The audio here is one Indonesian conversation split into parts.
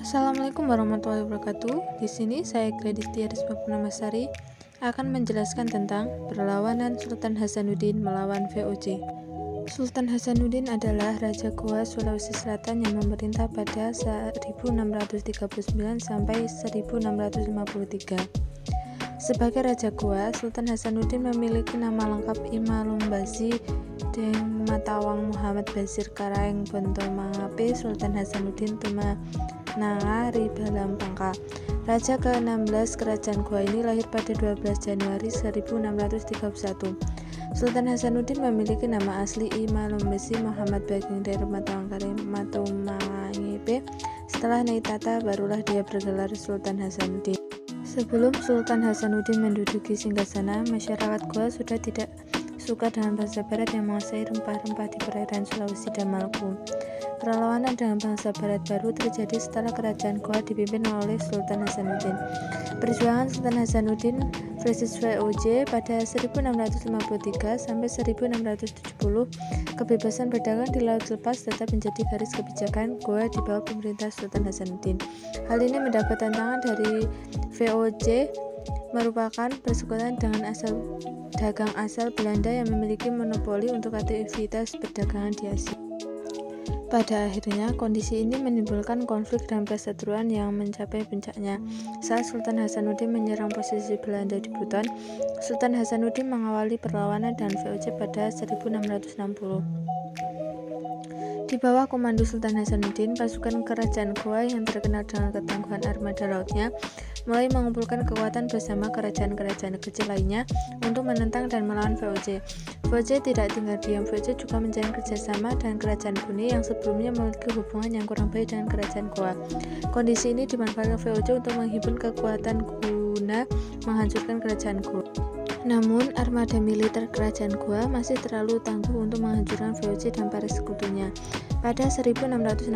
Assalamualaikum warahmatullahi wabarakatuh. Di sini saya Gradistia Risma Purnamasari akan menjelaskan tentang perlawanan Sultan Hasanuddin melawan VOC. Sultan Hasanuddin adalah Raja Goa Sulawesi Selatan yang memerintah pada 1639 sampai 1653. Sebagai Raja Goa, Sultan Hasanuddin memiliki nama lengkap Imalumbasi Deng Matawang Muhammad Basir Karaeng Bonto Mangape Sultan Hasanuddin Tumananga Ribalam Pangka. Raja ke-16 Kerajaan Goa ini lahir pada 12 Januari 1631. Sultan Hasanuddin memiliki nama asli Imalumbasi Muhammad Baging dari Matawang Karaeng Matumangape. Setelah naik tata, barulah dia bergelar Sultan Hasanuddin. Sebelum Sultan Hasanuddin menduduki singgasana, masyarakat Goa sudah tidak suka dengan bangsa Barat yang menguasai rempah-rempah di perairan Sulawesi dan Maluku. Perlawanan dengan bangsa Barat baru terjadi setelah kerajaan Goa dipimpin oleh Sultan Hasanuddin. Perjuangan Sultan Hasanuddin versus VOC pada 1653 sampai 1670, kebebasan berdagang di Laut Lepas tetap menjadi garis kebijakan Goa di bawah pemerintah Sultan Hasanuddin. Hal ini mendapat tantangan dari VOC, merupakan persekutuan dengan dagang asal Belanda yang memiliki monopoli untuk aktivitas perdagangan di Asia. Pada akhirnya, kondisi ini menimbulkan konflik dan perseteruan yang mencapai puncaknya saat Sultan Hasanuddin menyerang posisi Belanda di Buton. Sultan Hasanuddin mengawali perlawanan dengan VOC pada 1660. Di bawah komando Sultan Hasanuddin, pasukan kerajaan Goa yang terkenal dengan ketangguhan armada lautnya mulai mengumpulkan kekuatan bersama kerajaan-kerajaan kecil lainnya untuk menentang dan melawan VOC. VOC tidak tinggal diam. VOC juga menjalin kerjasama dengan kerajaan Brunei yang sebelumnya memiliki hubungan yang kurang baik dengan kerajaan Goa. Kondisi ini dimanfaatkan VOC untuk menghimpun kekuatan guna menghancurkan kerajaan Goa. Namun, armada militer kerajaan Goa masih terlalu tangguh untuk menghancurkan VOC dan para sekutunya. Pada 1663,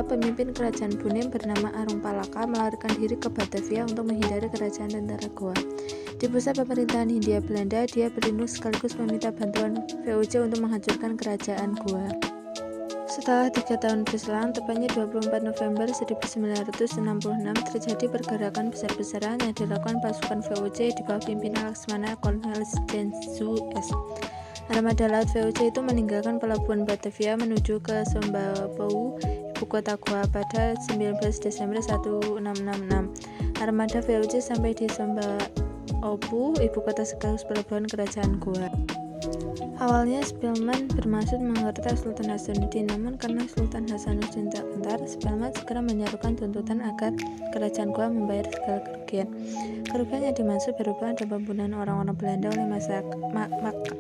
pemimpin kerajaan Brunei bernama Arung Palaka melarikan diri ke Batavia untuk menghindari kerajaan tentara Goa. Di pusat pemerintahan Hindia Belanda, dia berlindung sekaligus meminta bantuan VOC untuk menghancurkan kerajaan Goa. Setelah 3 tahun berselang, tepatnya 24 November 1966, terjadi pergerakan besar-besaran yang dilakukan pasukan VOC di bawah pimpinan Laksmana Cornelis Jensu S. Armada laut VOC itu meninggalkan pelabuhan Batavia menuju ke Sombapau, ibu kota Goa, pada 19 Desember 1666. Armada VOC sampai di Sombapau, ibu kota sekaligus pelabuhan kerajaan Goa. Awalnya Spelman bermaksud mengertas Sultan Hasanuddin, namun karena Sultan Hasanuddin tak gentar, Spelman segera menyerukan tuntutan agar kerajaan Goa membayar segala kerugian. Kerugian yang dimaksud berhubungan dengan pembunuhan orang-orang Belanda oleh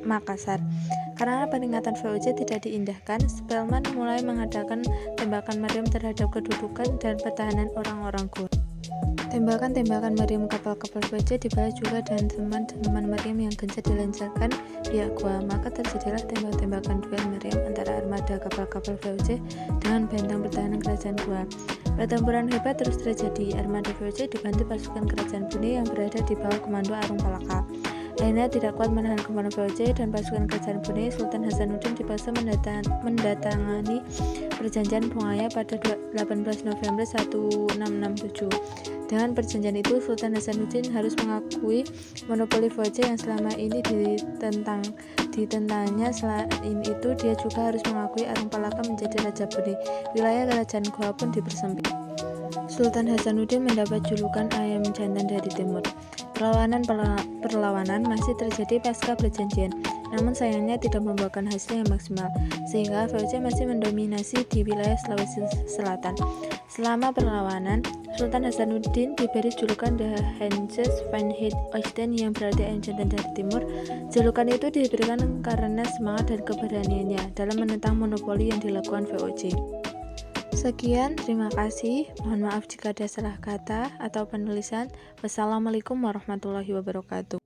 Makassar. Karena peringatan VOC tidak diindahkan, Spelman mulai mengadakan tembakan meriam terhadap kedudukan dan pertahanan orang-orang Goa. Tembakan-tembakan meriam kapal-kapal VOC dibalas juga dengan teman-teman meriam yang gencar dilancarkan pihak Goa. Maka terjadilah tembak-tembakan duel meriam antara armada kapal-kapal VOC dengan benteng pertahanan kerajaan Goa. Pertempuran hebat terus terjadi. Armada VOC dibantu pasukan kerajaan Brunei yang berada di bawah komando Arung Palaka. Akhirnya tidak kuat menahan komando VOC dan pasukan kerajaan Brunei, Sultan Hasanuddin dipaksa mendatangani perjanjian Bongaya pada 18 November 1667. Dengan perjanjian itu, Sultan Hasanuddin harus mengakui monopoli VOC yang selama ini ditentangnya. Selain itu, dia juga harus mengakui Arung Palaka menjadi Raja Brunei. Wilayah kerajaan Goa pun dipersempit. Sultan Hasanuddin mendapat julukan ayam jantan dari timur. Perlawanan masih terjadi pasca perjanjian, namun sayangnya tidak membuahkan hasil yang maksimal, sehingga VOC masih mendominasi di wilayah Sulawesi Selatan. Selama perlawanan, Sultan Hasanuddin diberi julukan The Hanses van het Oosten yang berarti ayam jantan dari timur. Julukan itu diberikan karena semangat dan keberaniannya dalam menentang monopoli yang dilakukan VOC. Sekian, terima kasih. Mohon maaf jika ada salah kata atau penulisan. Wassalamualaikum warahmatullahi wabarakatuh.